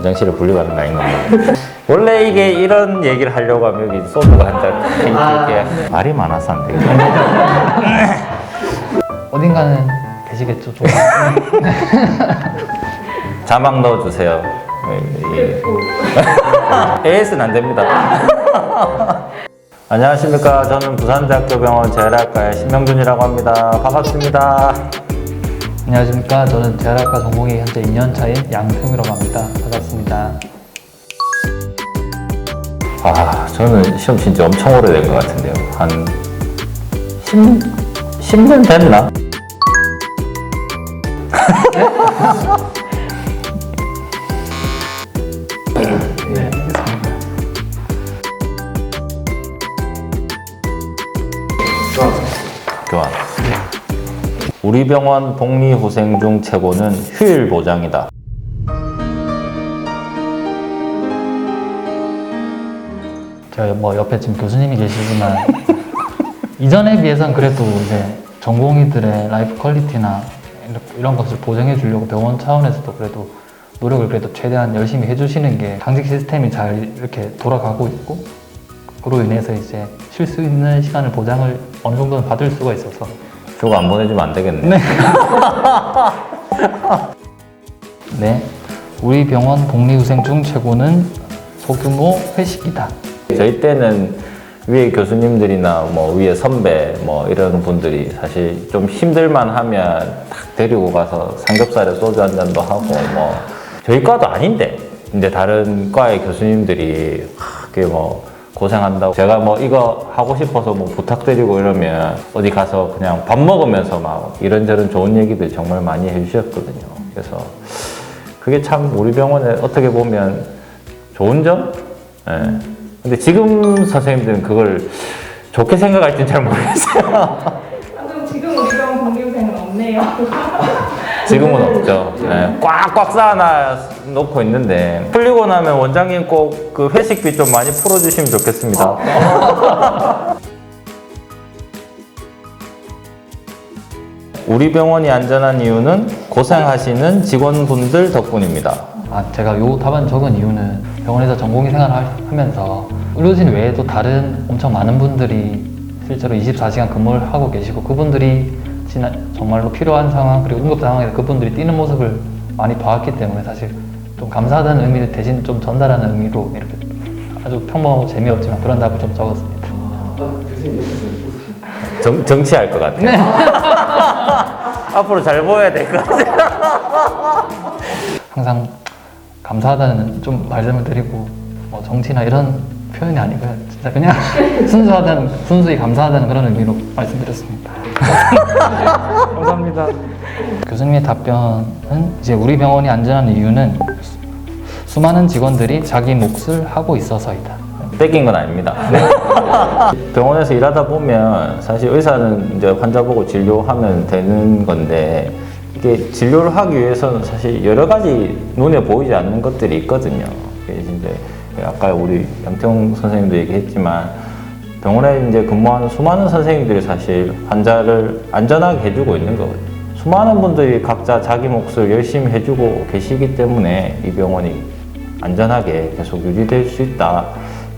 화장실에 분리가는 거 아닌가. 원래 이게 이런 얘기를 하려고 하면 여기 소주가 한 잔 이렇게 말이 많아서 안 되겠네. 어딘가는 계시겠죠, 좀. 자막 넣어주세요. AS는 안 됩니다. 안녕하십니까. 저는 부산대학교 병원 재활학과의 신명준이라고 합니다. 반갑습니다. 안녕하십니까. 저는 재활학과 전공이 현재 2년 차인 양평이라고 합니다. 반갑습니다. 저는 시험 진짜 엄청 오래된 것 같은데요. 한 10년 됐나? 네, 알겠습니다. 교환. 우리 병원 복리후생 중 최고는 휴일 보장이다. 제가 뭐 옆에 지금 교수님이 계시지만 이전에 비해서는 그래도 이제 전공의들의 라이프 퀄리티나 이런 것을 보장해 주려고 병원 차원에서도 그래도 노력을 그래도 최대한 열심히 해주시는 게 당직 시스템이 잘 이렇게 돌아가고 있고, 그로 인해서 이제 쉴 수 있는 시간을 보장을 어느 정도는 받을 수가 있어서. 저거 안 보내주면 안 되겠네. 네. 네. 우리 병원 복리후생 중 최고는 소규모 회식이다. 저희 때는 위에 교수님들이나 뭐 위에 선배 뭐 이런 분들이 사실 좀 힘들만 하면 딱 데리고 가서 삼겹살에 소주 한 잔도 하고 뭐 저희 과도 아닌데 근데 다른 과의 교수님들이 그게 뭐 고생한다고 제가 뭐 이거 하고 싶어서 뭐 부탁드리고 이러면 어디 가서 그냥 밥 먹으면서 막 이런저런 좋은 얘기들 정말 많이 해주셨거든요. 그래서 그게 참 우리 병원에 어떻게 보면 좋은 점? 예. 근데 지금 선생님들은 그걸 좋게 생각할지는 잘 모르겠어요. 그럼 지금 우리 병원 복리후생은 없네요. 지금은 없죠. 네, 꽉꽉 쌓아놔 놓고 있는데 풀리고 나면 원장님 꼭 그 회식비 좀 많이 풀어주시면 좋겠습니다. 우리 병원이 안전한 이유는 고생하시는 직원분들 덕분입니다. 제가 요 답안 적은 이유는 병원에서 전공의 생활을 하면서 의료진 외에도 다른 엄청 많은 분들이 실제로 24시간 근무를 하고 계시고, 그분들이 정말로 필요한 상황 그리고 응급 상황에서 그분들이 뛰는 모습을 많이 봐왔기 때문에 사실 좀 감사하다는 의미를 대신 좀 전달하는 의미로 이렇게 아주 평범하고 재미없지만 그런 답을 좀 적었습니다. 정치할 것 같아요. 네. 앞으로 잘 보여야 될 것 같아요. 항상 감사하다는 좀 말씀을 드리고, 뭐 정치나 이런 표현이 아니고요. 진짜 그냥 순수히 감사하다는 그런 의미로 말씀드렸습니다. 감사합니다. 교수님의 답변은 이제 우리 병원이 안전한 이유는 수많은 직원들이 자기 몫을 하고 있어서이다. 뺏긴 건 아닙니다. 병원에서 일하다 보면 사실 의사는 이제 환자 보고 진료하면 되는 건데 이게 진료를 하기 위해서는 사실 여러 가지 눈에 보이지 않는 것들이 있거든요. 그래서 이제 아까 우리 양태웅 선생님도 얘기했지만 병원에 이제 근무하는 수많은 선생님들이 사실 환자를 안전하게 해주고 있는 거거든요. 수많은 분들이 각자 자기 몫을 열심히 해주고 계시기 때문에 이 병원이 안전하게 계속 유지될 수 있다.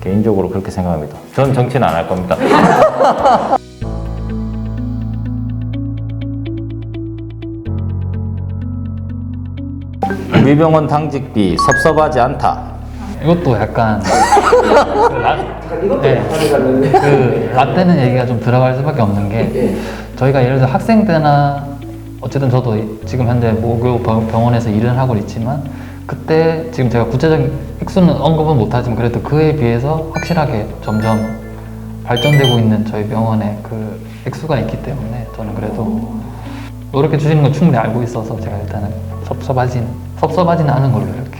개인적으로 그렇게 생각합니다. 전 정치는 안 할 겁니다. 우리 병원 당직비 섭섭하지 않다. 이것도 약간 그 라떼는 얘기가 좀 들어갈 수밖에 없는 게, 저희가 예를 들어 학생 때나 어쨌든 저도 지금 현재 모교 병원에서 일은 하고 있지만 그때 지금 제가 구체적인 액수는 언급은 못하지만 그래도 그에 비해서 확실하게 점점 발전되고 있는 저희 병원의 그 액수가 있기 때문에 저는 그래도 노력해 주시는 건 충분히 알고 있어서 제가 일단은 섭섭하지는 않은 걸로 이렇게.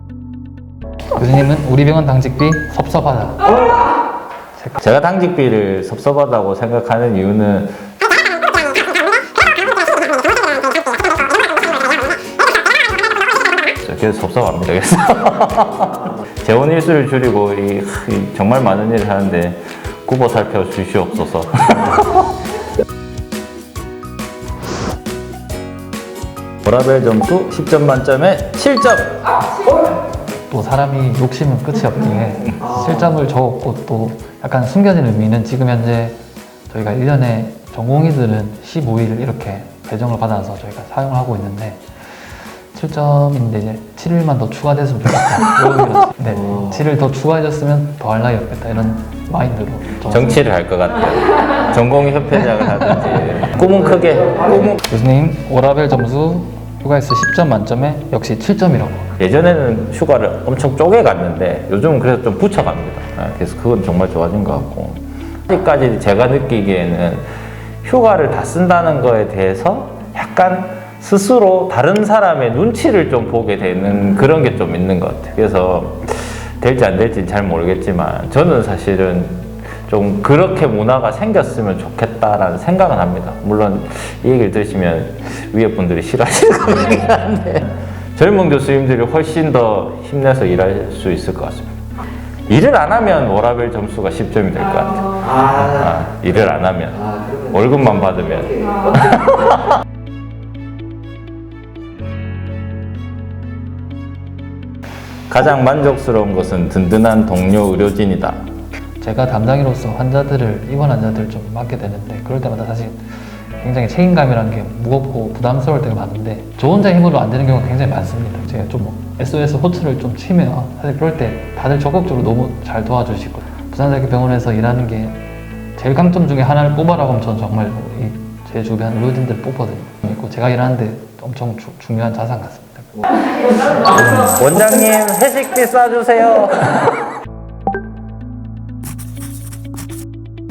교수님은 우리 병원 당직비 섭섭하다. 제가 당직비를 섭섭하다고 생각하는 이유는 그래서 섭섭합니다. 그래서 재원 일수를 줄이고 정말 많은 일을 하는데 굽어 살펴 주시옵소서. 보라벨 점수 10점 만점에 7점. 또 사람이 욕심은 끝이 없기에 실점을 적었고 또 약간 숨겨진 의미는 지금 현재 저희가 1년에 전공의들은 15일 이렇게 배정을 받아서 저희가 사용을 하고 있는데 7점인데 이제 7일만 더 추가됐으면 좋겠다. 네, 7일 더 추가해줬으면 더 할 나위 없겠다 이런 마인드로 정치를 할 것 같아요. 전공의 협회장을 하든지. 꿈은 크게. 교수님 오라벨 점수 휴가에서 10점 만점에 역시 7점이라고. 예전에는 휴가를 엄청 쪼개 갔는데 요즘은 그래서 좀 붙여갑니다. 그래서 그건 정말 좋아진 것 같고, 아직까지 제가 느끼기에는 휴가를 다 쓴다는 거에 대해서 약간 스스로 다른 사람의 눈치를 좀 보게 되는 그런 게 좀 있는 것 같아요. 그래서 될지 안 될지는 잘 모르겠지만 저는 사실은 좀 그렇게 문화가 생겼으면 좋겠다라는 생각은 합니다. 물론 이 얘기를 들으시면 위에 분들이 싫어하실 것 같긴 한데 젊은 교수님들이 훨씬 더 힘내서 일할 수 있을 것 같습니다. 일을 안 하면 워라벨 점수가 10점이 될 것 같아요. 일을 안 하면 월급만 받으면. 가장 만족스러운 것은 든든한 동료 의료진이다. 제가 담당이로서 입원 환자들을 좀 맡게 되는데 그럴 때마다 사실 굉장히 책임감이라는 게 무겁고 부담스러울 때가 많은데 저 혼자 힘으로 안 되는 경우가 굉장히 많습니다. 제가 좀 SOS 호출을 좀 치면 사실 그럴 때 다들 적극적으로 너무 잘 도와주시고, 부산대학병원에서 일하는 게 제일 강점 중에 하나를 뽑아라고 하면 저는 정말 제 주변 의료진들을 뽑거든요. 그리고 제가 일하는데 엄청 중요한 자산 같습니다. 원장님 회식비 쏴주세요.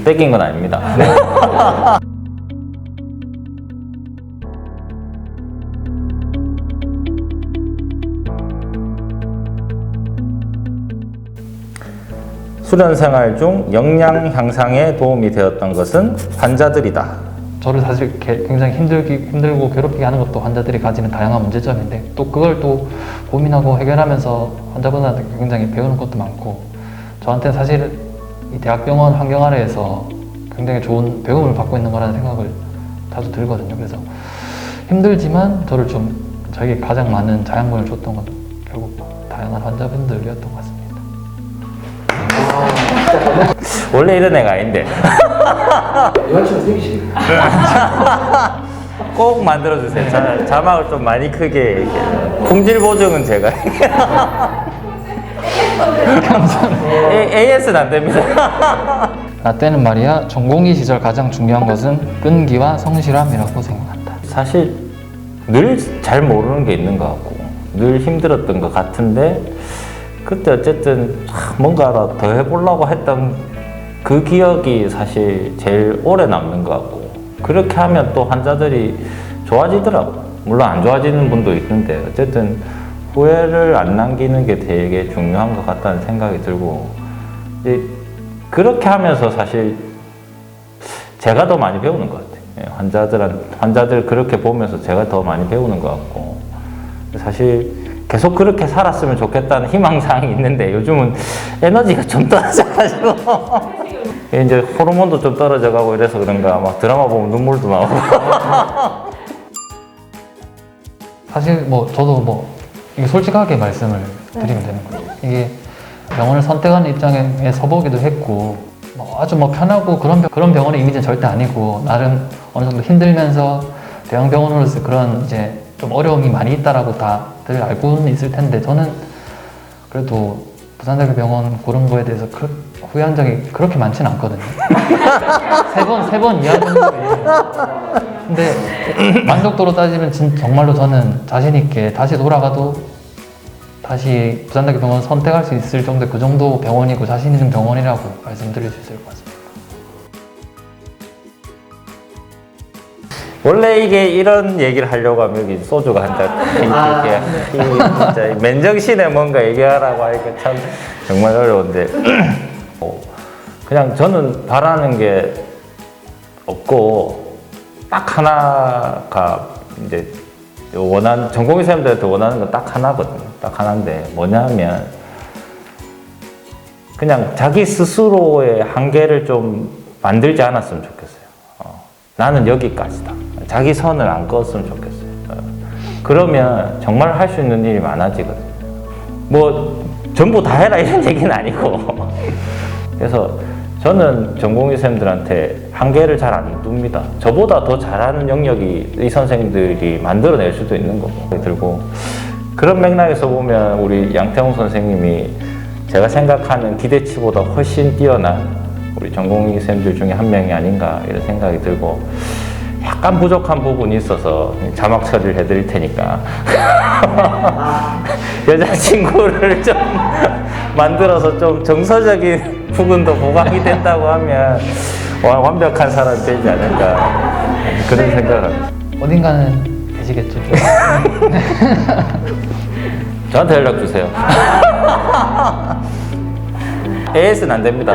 뺏긴 건 아닙니다. 수련 생활 중 역량 향상에 도움이 되었던 것은 환자들이다. 저를 사실 굉장히 힘들고 괴롭히게 하는 것도 환자들이 가지는 다양한 문제점인데 또 그걸 또 고민하고 해결하면서 환자분한테 굉장히 배우는 것도 많고, 저한테는 사실 이 대학병원 환경 아래에서 굉장히 좋은 배움을 받고 있는 거라는 생각을 자주 들거든요. 그래서 힘들지만 저에게 가장 많은 자양분을 줬던 건 결국 다양한 환자분들이었던 것 같습니다. 원래 이런 애가 아닌데. 여자친구 생기시니까. 꼭 만들어주세요. 자막을 좀 많이 크게. 품질 보증은 제가. AS는 안 됩니다. 나 때는 말이야 전공의 시절 가장 중요한 것은 끈기와 성실함이라고 생각한다. 사실 늘 잘 모르는 게 있는 것 같고 늘 힘들었던 것 같은데 그때 어쨌든 뭔가 더 해보려고 했던 그 기억이 사실 제일 오래 남는 것 같고, 그렇게 하면 또 환자들이 좋아지더라고요. 물론 안 좋아지는 분도 있는데 어쨌든 후회를 안 남기는 게 되게 중요한 것 같다는 생각이 들고, 그렇게 하면서 사실 제가 더 많이 배우는 것 같아요. 환자들 그렇게 보면서 제가 더 많이 배우는 것 같고, 사실 계속 그렇게 살았으면 좋겠다는 희망사항이 있는데 요즘은 에너지가 좀 떨어져가지고 이제 호르몬도 좀 떨어져가고 이래서 그런가 막 드라마 보면 눈물도 나오고. 사실 저도 이게 솔직하게 말씀을 드리면 되는 거예요. 이게 병원을 선택하는 입장에 서보기도 했고 아주 편하고 그런 병원의 이미지는 절대 아니고 나름 어느 정도 힘들면서 대형 병원으로서 그런 이제 좀 어려움이 많이 있다라고 다들 알고는 있을 텐데 저는 그래도 부산대학병원 고른 거에 대해서 후회한 적이 그렇게 많지는 않거든요. 세 번 이하 정도예요. 근데 만족도로 따지면 정말로 저는 자신 있게 다시 돌아가도 다시 부산대학병원 선택할 수 있을 정도 그 정도 병원이고 자신 있는 병원이라고 말씀드릴 수 있을 것 같습니다. 원래 이런 얘기를 하려고 하면 여기 소주가 한 잔 이렇게 진짜 맨정신에 뭔가 얘기하라고 하니까 참 정말 어려운데 그냥 저는 바라는 게 없고 딱 하나가 이제 전공의 사람들한테 원하는 건 딱 하나거든요. 딱 하나인데 뭐냐면 그냥 자기 스스로의 한계를 좀 만들지 않았으면 좋겠어요. 나는 여기까지다. 자기 선을 안 그었으면 좋겠어요. 그러면 정말 할 수 있는 일이 많아지거든요. 전부 다 해라 이런 얘기는 아니고 그래서 저는 전공의 쌤들한테 한계를 잘 안 둡니다. 저보다 더 잘하는 영역이 이 선생님들이 만들어낼 수도 있는 거고 들고 그런 맥락에서 보면 우리 양태홍 선생님이 제가 생각하는 기대치보다 훨씬 뛰어난 우리 전공의 쌤들 중에 한 명이 아닌가 이런 생각이 들고 약간 부족한 부분이 있어서 자막 처리를 해드릴 테니까 여자친구를 좀 만들어서 좀 정서적인 부분도 보강이 된다고 하면 완벽한 사람이 되지 않을까 그런 생각을 합니다. 어딘가는 되시겠죠. 좀. 저한테 연락 주세요. AS는 안 됩니다.